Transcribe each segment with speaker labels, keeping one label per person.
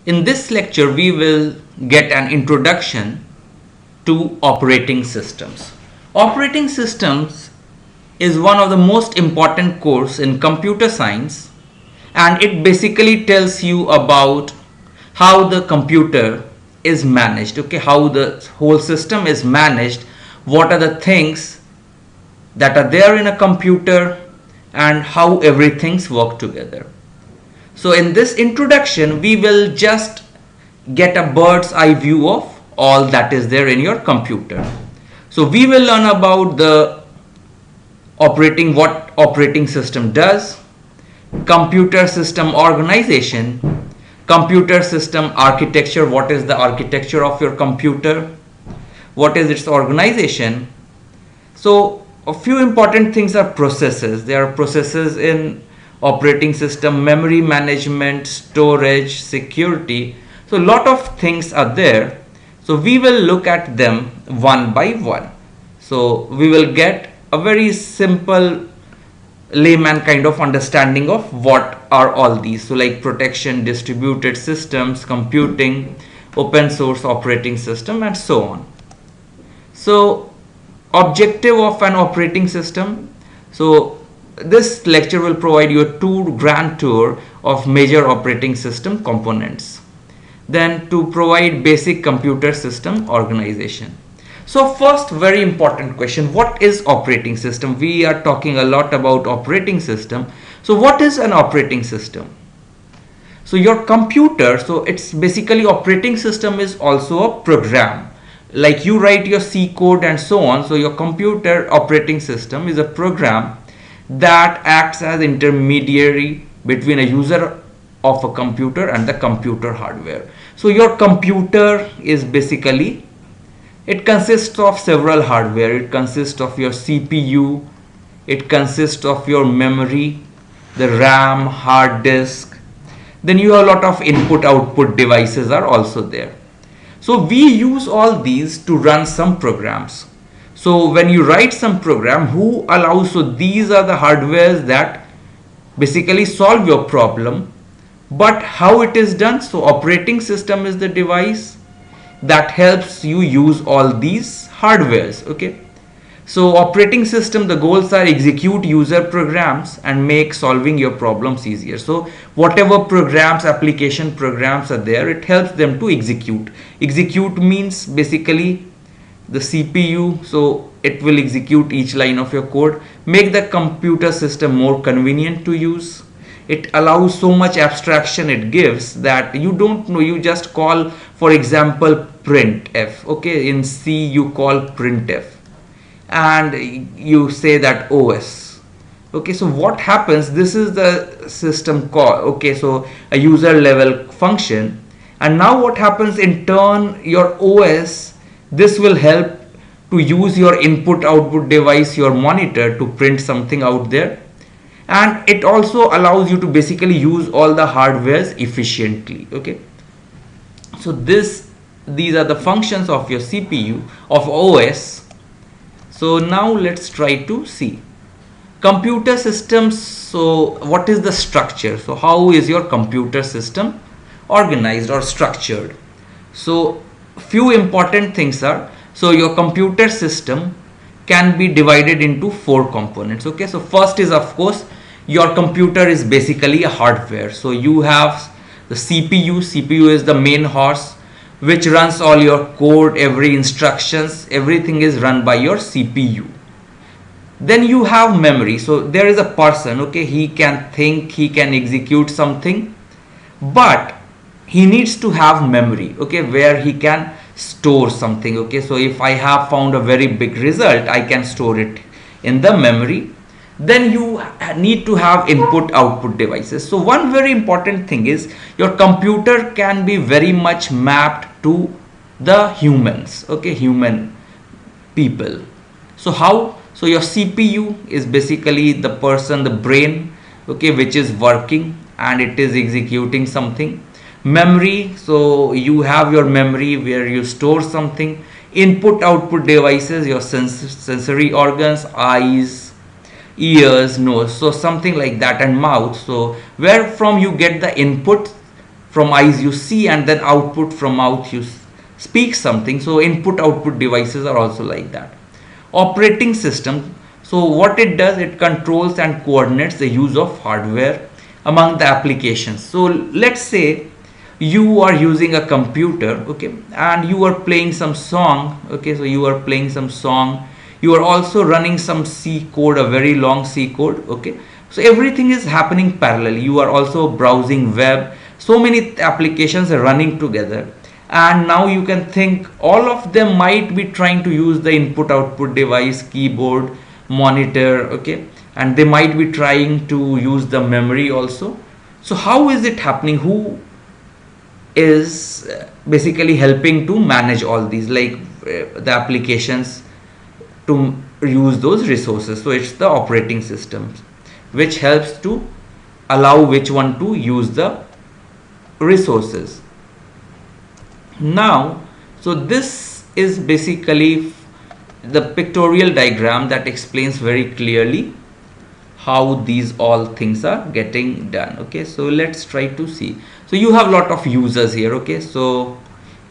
Speaker 1: In this lecture, we will get an introduction to operating systems. Operating systems is one of the most important course in computer science, and it basically tells you about how the computer is managed, okay, how the whole system is managed, what are the things that are there in a computer, and how everything's work together. So in this introduction, we will just get a bird's eye view of all that is there in your computer. So we will learn about what operating system does, computer system organization, computer system architecture, what is the architecture of your computer, what is its organization. So a few important things are processes. There are processes in operating system, memory management, storage, security. So a lot of things are there. So we will look at them one by one. So we will get a very simple layman kind of understanding of what are all these. So like protection, distributed systems, computing, open source operating system, and so on. So objective of an operating system. So this lecture will provide you a grand tour of major operating system components. Then to provide basic computer system organization. So first, very important question, what is operating system? We are talking a lot about operating system. So what is an operating system? So your computer, so it's basically operating system is also a program. Like you write your C code and so on. So your computer operating system is a program that acts as intermediary between a user of a computer and the computer hardware. So your computer is basically, it consists of several hardware. It consists of your CPU, it consists of your memory, the RAM, hard disk. Then you have a lot of input output devices are also there. So we use all these to run some programs. So when you write some program, who allows, so these are the hardwares that basically solve your problem. But how it is done? So operating system is the device that helps you use all these hardwares, okay. So operating system, the goals are execute user programs and make solving your problems easier. So whatever programs, application programs are there, it helps them to execute. Execute means basically the CPU, so it will execute each line of your code, make the computer system more convenient to use. It allows so much abstraction it gives that you don't know, you just call, for example, printf, okay, in C you call printf and you say that OS, okay. So what happens, this is the system call, okay, so a user level function, and now what happens in turn, your OS, this will help to use your input output device, your monitor, to print something out there. And it also allows you to basically use all the hardwares efficiently, okay. So these are the functions of your CPU, of OS. So now let's try to see computer systems. So what is the structure? So how is your computer system organized or structured? So few important things are, so your computer system can be divided into 4 components, okay. So first is, of course, your computer is basically a hardware. So you have the CPU. CPU is the main horse which runs all your code, every instructions, everything is run by your CPU. Then you have memory. So there is a person, okay, he can think, he can execute something, but he needs to have memory, okay, where he can store something, okay. So if I have found a very big result, I can store it in the memory. Then you need to have input output devices. So one very important thing is your computer can be very much mapped to the humans, okay, human people. So how? So your CPU is basically the person, the brain, okay, which is working and it is executing something. Memory, so you have your memory where you store something. Input output devices, your sensory organs, eyes, ears, nose, so something like that, and mouth, so where from you get the input from eyes you see, and then output from mouth you speak something. So input output devices are also like that. Operating system, so what it does, it controls and coordinates the use of hardware among the applications. So let's say you are using a computer, okay, and you are playing some song, okay, so you are playing some song, you are also running some C code, a very long C code, okay, so everything is happening parallel. You are also browsing web, so many applications are running together, and now you can think all of them might be trying to use the input output device, keyboard, monitor, okay, and they might be trying to use the memory also. So how is it happening? Who is basically helping to manage all these, like the applications to use those resources? So it's the operating system which helps to allow which one to use the resources. Now, so this is basically the pictorial diagram that explains very clearly how these all things are getting done. Okay, so let's try to see. So you have lot of users here. Okay, so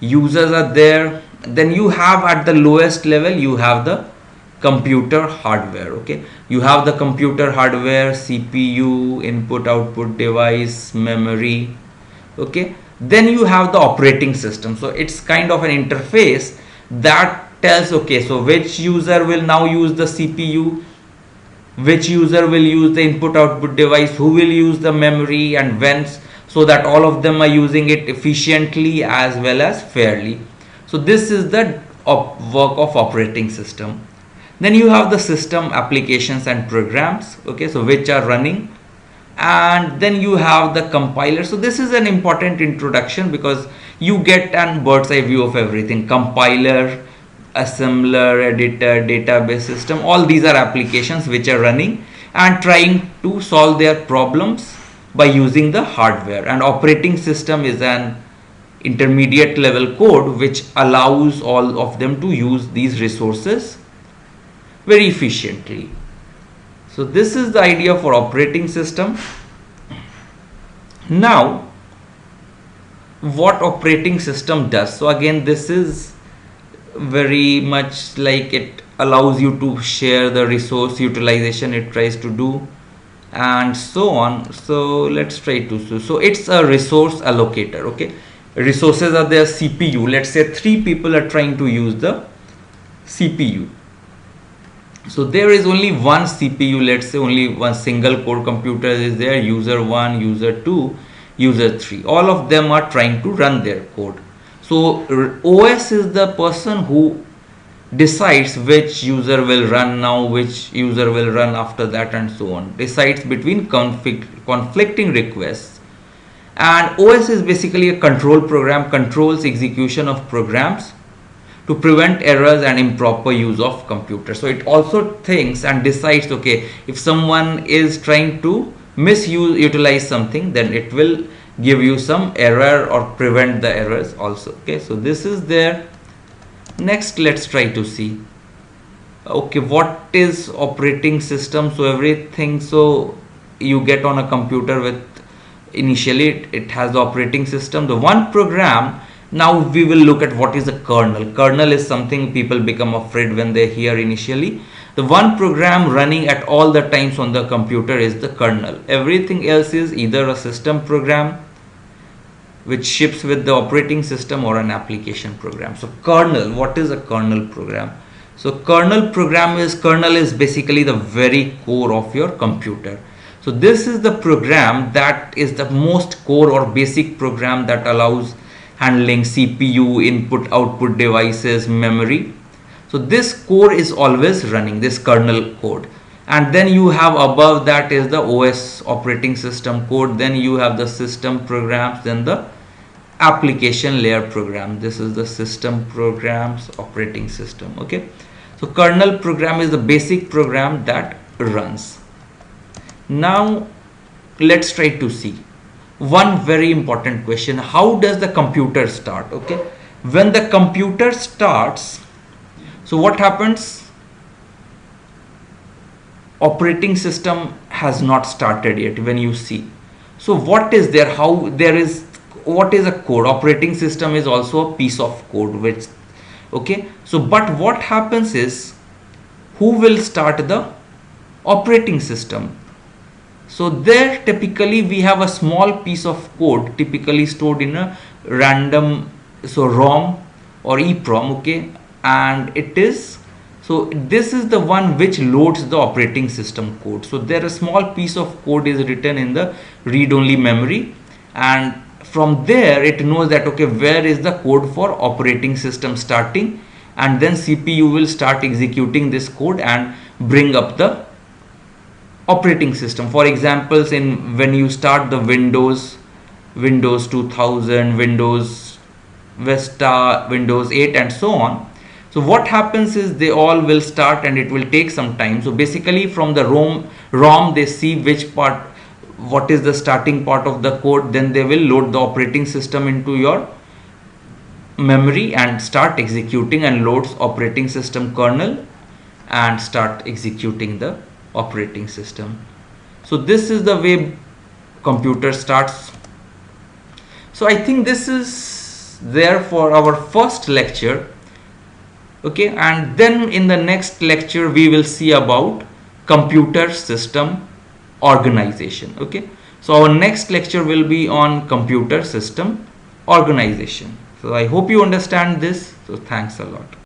Speaker 1: users are there. Then you have at the lowest level, you have the computer hardware. Okay, you have the computer hardware, CPU, input output device, memory. Okay, then you have the operating system. So it's kind of an interface that tells, okay, so which user will now use the CPU, which user will use the input output device, who will use the memory, and when, so that all of them are using it efficiently as well as fairly. So this is the work of operating system. Then you have the system applications and programs, okay, so which are running, and then you have the compiler. So this is an important introduction because you get an bird's eye view of everything: compiler, assembler, editor, database system. All these are applications which are running and trying to solve their problems by using the hardware. And operating system is an intermediate level code which allows all of them to use these resources very efficiently. So this is the idea for operating system. Now, what operating system does? So again, this is very much like it allows you to share the resource utilization it tries to do, and so on. So let's try to, so it's a resource allocator. Okay, resources are there. CPU, let's say 3 people are trying to use the CPU. So there is only one CPU, let's say only one single core computer is there, user 1, user 2, user 3. All of them are trying to run their code. So OS is the person who decides which user will run now, which user will run after that, and so on. Decides between conflicting requests. And OS is basically a control program, controls execution of programs to prevent errors and improper use of computer. So it also thinks and decides, okay, if someone is trying to utilize something, then it will give you some error or prevent the errors also. Okay, so this is there. Next, let's try to see, okay, what is operating system? So everything, so you get on a computer with, initially it has the operating system, the one program. Now we will look at what is the kernel. Kernel is something people become afraid when they hear initially. The one program running at all the times on the computer is the kernel. Everything else is either a system program which ships with the operating system or an application program. So kernel, what is a kernel program? So kernel is basically the very core of your computer. So this is the program that is the most core or basic program that allows handling CPU, input output devices, memory. So this core is always running, this kernel code. And then you have above that is the OS operating system code. Then you have the system programs, then the application layer program. This is the system programs, operating system. Okay, so kernel program is the basic program that runs. Now let's try to see one very important question: how does the computer start? Okay, when the computer starts, so what happens? Operating system has not started yet. When you see, so what is there? How there is what is a code? Operating system is also a piece of code, which, okay, so but what happens is, who will start the operating system? So there typically we have a small piece of code typically stored in a random, so ROM or EEPROM, okay, and it is, so this is the one which loads the operating system code. So there a small piece of code is written in the read-only memory, and from there it knows that, okay, where is the code for operating system starting, and then CPU will start executing this code and bring up the operating system. For examples, in when you start the Windows 2000, Windows Vista, Windows 8 and so on, so what happens is they all will start and it will take some time. So basically from the ROM they see which part, what is the starting part of the code, then they will load the operating system into your memory and start executing, and loads operating system kernel and start executing the operating system. So this is the way computer starts. So I think this is there for our first lecture, okay, and then in the next lecture we will see about computer system organization. Okay, so our next lecture will be on computer system organization. So I hope you understand this. So thanks a lot.